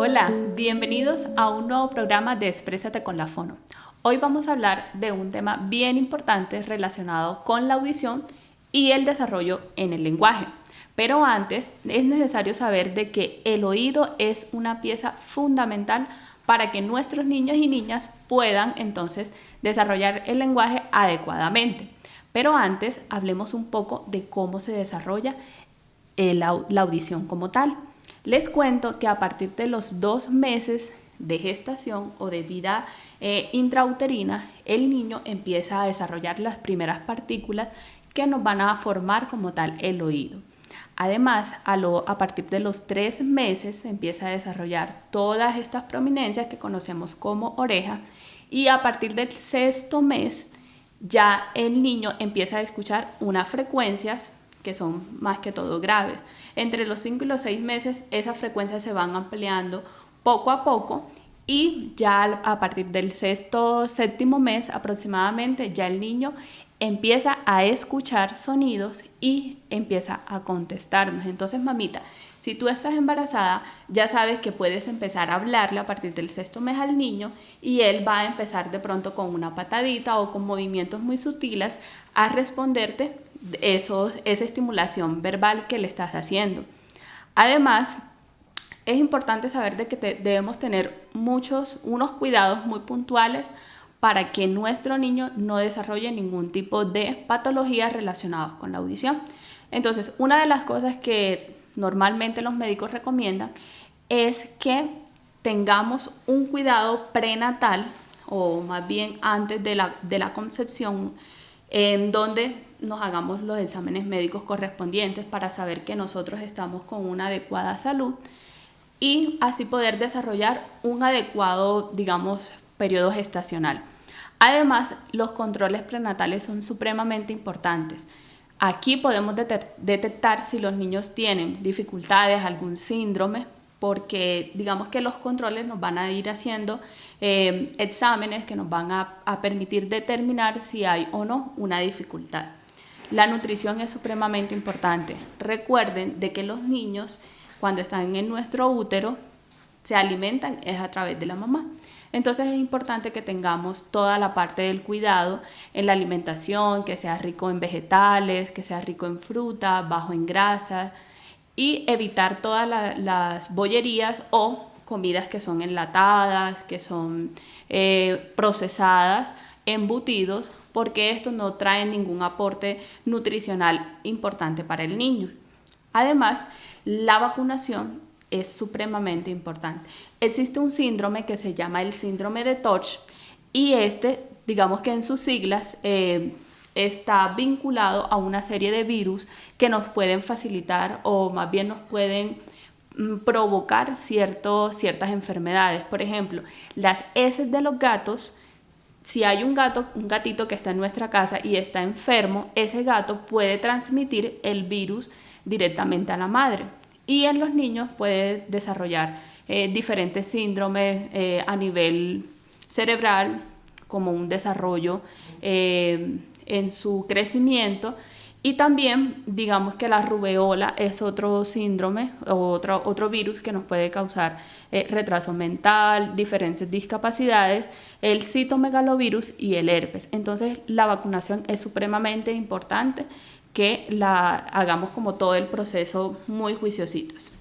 Hola, bienvenidos a un nuevo programa de Exprésate con la Fono. Hoy vamos a hablar de un tema bien importante relacionado con la audición y el desarrollo en el lenguaje. Pero antes es necesario saber de que el oído es una pieza fundamental para que nuestros niños y niñas puedan entonces desarrollar el lenguaje adecuadamente. Pero antes hablemos un poco de cómo se desarrolla la audición como tal. Les cuento que a partir de los 2 meses de gestación o de vida intrauterina, el niño empieza a desarrollar las primeras partículas que nos van a formar como tal el oído. Además, a partir de los 3 meses se empieza a desarrollar todas estas prominencias que conocemos como oreja, y a partir del 6.º mes ya el niño empieza a escuchar unas frecuencias que son más que todo graves. Entre los 5 y los 6 meses esas frecuencias se van ampliando poco a poco, y ya a partir del 6.º, 7.º mes aproximadamente ya el niño empieza a escuchar sonidos y empieza a contestarnos. Entonces, mamita, si tú estás embarazada, ya sabes que puedes empezar a hablarle a partir del 6.º mes al niño, y él va a empezar de pronto con una patadita o con movimientos muy sutiles a responderte esa estimulación verbal que le estás haciendo. Además, es importante saber de que debemos tener unos cuidados muy puntuales para que nuestro niño no desarrolle ningún tipo de patologías relacionadas con la audición. Entonces, una de las cosas que normalmente los médicos recomiendan es que tengamos un cuidado prenatal, o más bien antes de la concepción, en donde nos hagamos los exámenes médicos correspondientes para saber que nosotros estamos con una adecuada salud, y así poder desarrollar un adecuado, digamos, periodo gestacional. Además, los controles prenatales son supremamente importantes. Aquí podemos detectar si los niños tienen dificultades, algún síndrome, porque digamos que los controles nos van a ir haciendo exámenes que nos van a permitir determinar si hay o no una dificultad. La nutrición es supremamente importante. Recuerden de que los niños, cuando están en nuestro útero, se alimentan es a través de la mamá. Entonces es importante que tengamos toda la parte del cuidado en la alimentación, que sea rico en vegetales, que sea rico en fruta, bajo en grasas, y evitar todas las bollerías o comidas que son enlatadas, que son procesadas, embutidos, porque estos no traen ningún aporte nutricional importante para el niño. Además, la vacunación es supremamente importante. Existe un síndrome que se llama el síndrome de Touch, y digamos que en sus siglas, está vinculado a una serie de virus que nos pueden facilitar, o más bien nos pueden provocar ciertas enfermedades. Por ejemplo, las heces de los gatos. Si hay un gatito que está en nuestra casa y está enfermo, ese gato puede transmitir el virus directamente a la madre. Y en los niños puede desarrollar diferentes síndromes a nivel cerebral, como un desarrollo en su crecimiento. Y también digamos que la rubeola es otro síndrome o otro virus que nos puede causar retraso mental, diferentes discapacidades, el citomegalovirus y el herpes. Entonces la vacunación es supremamente importante, que la hagamos como todo el proceso muy juiciositos.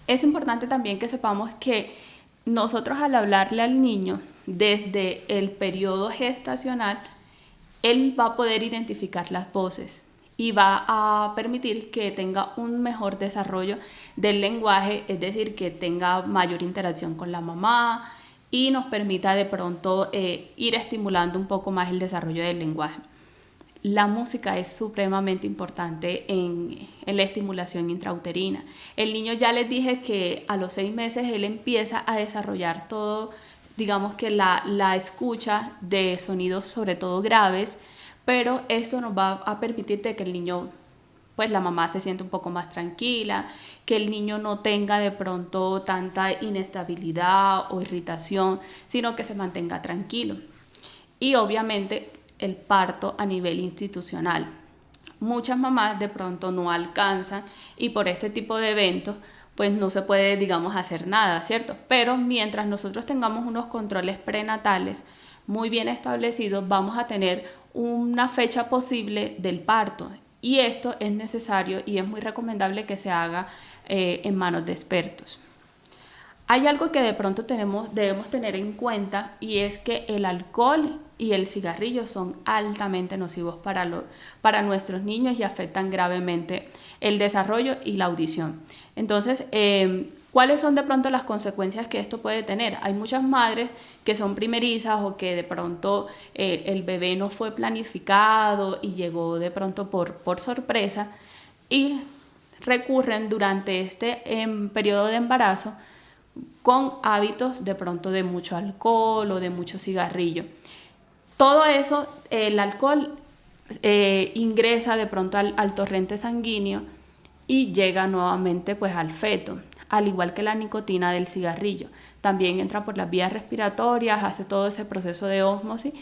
Es importante también que sepamos que nosotros, al hablarle al niño desde el periodo gestacional, él va a poder identificar las voces y va a permitir que tenga un mejor desarrollo del lenguaje, es decir, que tenga mayor interacción con la mamá y nos permita de pronto ir estimulando un poco más el desarrollo del lenguaje. La música es supremamente importante en la estimulación intrauterina. El niño, ya les dije que a los 6 meses él empieza a desarrollar todo, digamos que la escucha de sonidos sobre todo graves, pero esto nos va a permitir de que el niño, pues la mamá se siente un poco más tranquila, que el niño no tenga de pronto tanta inestabilidad o irritación, sino que se mantenga tranquilo. Y obviamente el parto a nivel institucional. Muchas mamás de pronto no alcanzan, y por este tipo de eventos pues no se puede, digamos, hacer nada, ¿cierto? Pero mientras nosotros tengamos unos controles prenatales muy bien establecidos, vamos a tener una fecha posible del parto. Y esto es necesario y es muy recomendable que se haga en manos de expertos. Hay algo que de pronto debemos tener en cuenta, y es que el alcohol y el cigarrillo son altamente nocivos para nuestros niños y afectan gravemente el desarrollo y la audición. Entonces, ¿cuáles son de pronto las consecuencias que esto puede tener? Hay muchas madres que son primerizas o que de pronto el bebé no fue planificado y llegó de pronto por sorpresa y recurren durante este periodo de embarazo con hábitos de pronto de mucho alcohol o de mucho cigarrillo. Todo eso, el alcohol ingresa de pronto al torrente sanguíneo y llega nuevamente pues al feto, al igual que la nicotina del cigarrillo. También entra por las vías respiratorias, hace todo ese proceso de ósmosis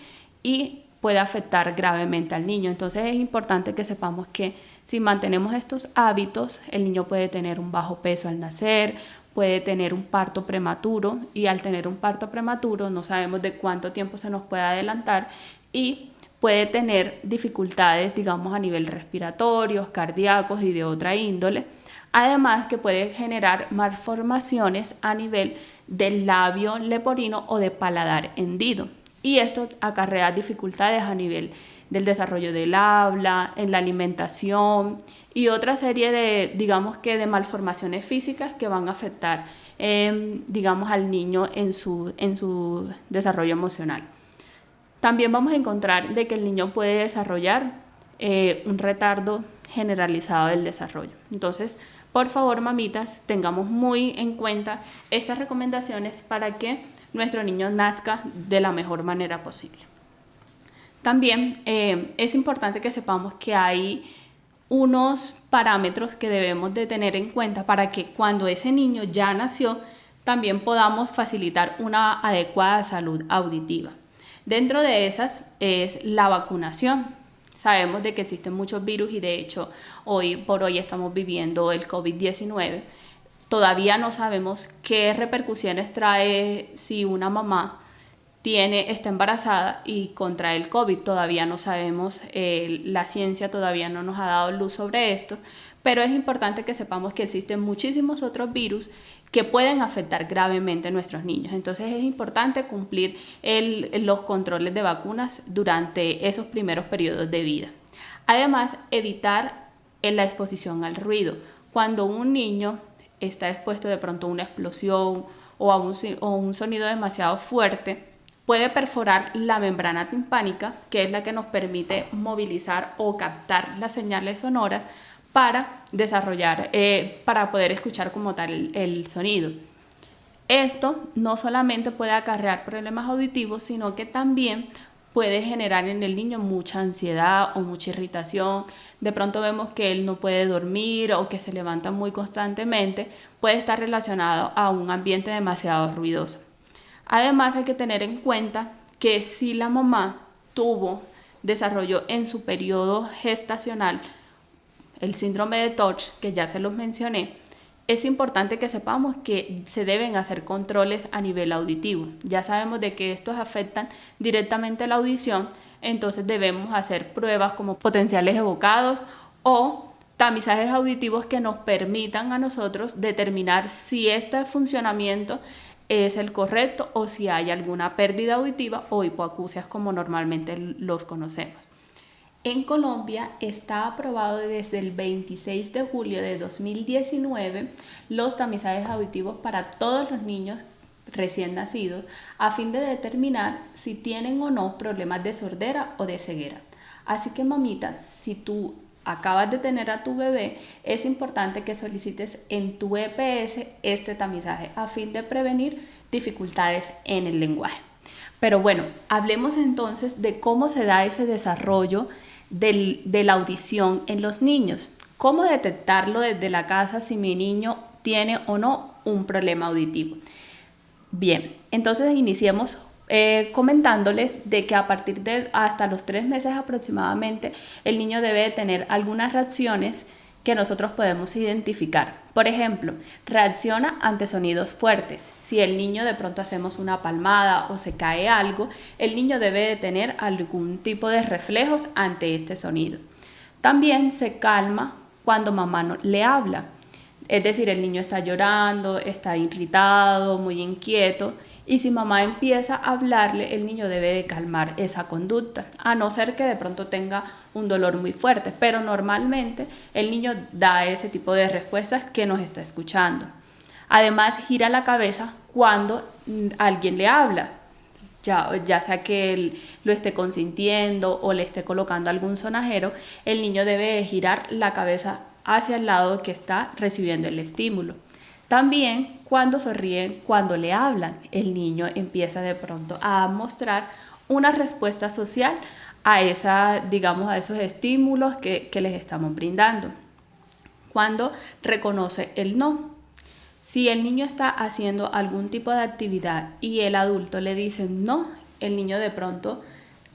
y puede afectar gravemente al niño. Entonces es importante que sepamos que si mantenemos estos hábitos, el niño puede tener un bajo peso al nacer, puede tener un parto prematuro, y al tener un parto prematuro no sabemos de cuánto tiempo se nos puede adelantar y puede tener dificultades, digamos, a nivel respiratorios, cardíacos y de otra índole. Además que puede generar malformaciones a nivel del labio leporino o de paladar hendido. Y esto acarrea dificultades a nivel del desarrollo del habla, en la alimentación y otra serie de, digamos que de malformaciones físicas que van a afectar, digamos, al niño en su desarrollo emocional. También vamos a encontrar de que el niño puede desarrollar un retardo generalizado del desarrollo. Entonces, por favor, mamitas, tengamos muy en cuenta estas recomendaciones para que nuestro niño nazca de la mejor manera posible. También es importante que sepamos que hay unos parámetros que debemos de tener en cuenta para que cuando ese niño ya nació, también podamos facilitar una adecuada salud auditiva. Dentro de esas es la vacunación. Sabemos de que existen muchos virus y de hecho hoy por hoy estamos viviendo el COVID-19. Todavía no sabemos qué repercusiones trae si una mamá está embarazada y contrae el COVID. Todavía no sabemos, la ciencia todavía no nos ha dado luz sobre esto, pero es importante que sepamos que existen muchísimos otros virus que pueden afectar gravemente a nuestros niños. Entonces es importante cumplir los controles de vacunas durante esos primeros periodos de vida. Además, evitar la exposición al ruido. Cuando un niño está expuesto de pronto a una explosión o a un sonido demasiado fuerte, puede perforar la membrana timpánica, que es la que nos permite movilizar o captar las señales sonoras para desarrollar, para poder escuchar como tal el sonido. Esto no solamente puede acarrear problemas auditivos, sino que también puede generar en el niño mucha ansiedad o mucha irritación. De pronto vemos que él no puede dormir o que se levanta muy constantemente. Puede estar relacionado a un ambiente demasiado ruidoso. Además, hay que tener en cuenta que si la mamá desarrolló en su periodo gestacional el síndrome de Touch, que ya se los mencioné, es importante que sepamos que se deben hacer controles a nivel auditivo. Ya sabemos de que estos afectan directamente la audición, entonces debemos hacer pruebas como potenciales evocados o tamizajes auditivos que nos permitan a nosotros determinar si este funcionamiento es el correcto o si hay alguna pérdida auditiva o hipoacusias como normalmente los conocemos. En Colombia está aprobado desde el 26 de julio de 2019 los tamizajes auditivos para todos los niños recién nacidos a fin de determinar si tienen o no problemas de sordera o de ceguera. Así que mamita, si tú acabas de tener a tu bebé, es importante que solicites en tu EPS este tamizaje a fin de prevenir dificultades en el lenguaje. Pero bueno, hablemos entonces de cómo se da ese desarrollo de la audición en los niños. ¿Cómo detectarlo desde la casa si mi niño tiene o no un problema auditivo? Bien, entonces iniciemos comentándoles de que a partir de hasta los 3 meses aproximadamente el niño debe de tener algunas reacciones que nosotros podemos identificar. Por ejemplo, reacciona ante sonidos fuertes. Si el niño de pronto hacemos una palmada o se cae algo, el niño debe de tener algún tipo de reflejos ante este sonido. También se calma cuando mamá no le habla. Es decir, el niño está llorando, está irritado, muy inquieto, y si mamá empieza a hablarle, el niño debe de calmar esa conducta, a no ser que de pronto tenga un dolor muy fuerte, pero normalmente el niño da ese tipo de respuestas que nos está escuchando. Además, gira la cabeza cuando alguien le habla, ya sea que él lo esté consintiendo o le esté colocando algún sonajero, el niño debe de girar la cabeza hacia el lado que está recibiendo el estímulo. También cuando sonríen, cuando le hablan, el niño empieza de pronto a mostrar una respuesta social a esos estímulos que les estamos brindando. Cuando reconoce el no. Si el niño está haciendo algún tipo de actividad y el adulto le dice no, el niño de pronto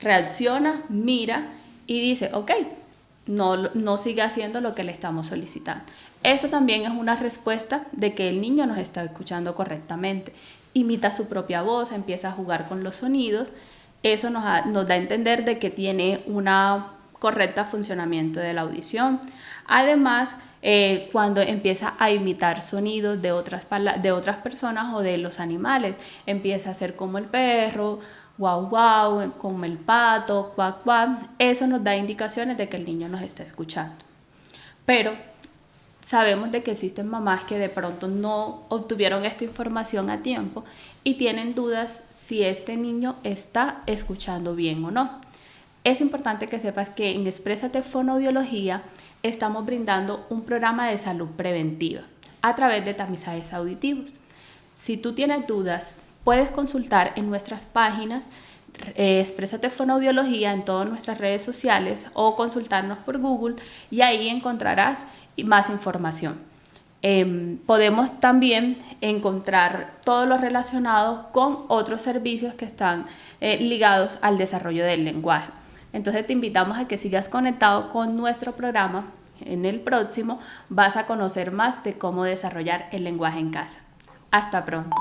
reacciona, mira y dice, ok, no sigue haciendo lo que le estamos solicitando. Eso también es una respuesta de que el niño nos está escuchando correctamente. Imita su propia voz, empieza a jugar con los sonidos. Eso nos da a entender de que tiene un correcto funcionamiento de la audición. Además, cuando empieza a imitar sonidos de otras personas o de los animales, empieza a hacer como el perro, guau guau, como el pato, cuac cuac, eso nos da indicaciones de que el niño nos está escuchando. Pero sabemos de que existen mamás que de pronto no obtuvieron esta información a tiempo y tienen dudas si este niño está escuchando bien o no. Es importante que sepas que en Exprésate Fonoaudiología estamos brindando un programa de salud preventiva a través de tamizajes auditivos. Si tú tienes dudas, puedes consultar en nuestras páginas Exprésate Fonoaudiología en todas nuestras redes sociales o consultarnos por Google y ahí encontrarás más información. Podemos también encontrar todo lo relacionado con otros servicios que están ligados al desarrollo del lenguaje. Entonces te invitamos a que sigas conectado con nuestro programa. En el próximo vas a conocer más de cómo desarrollar el lenguaje en casa. Hasta pronto.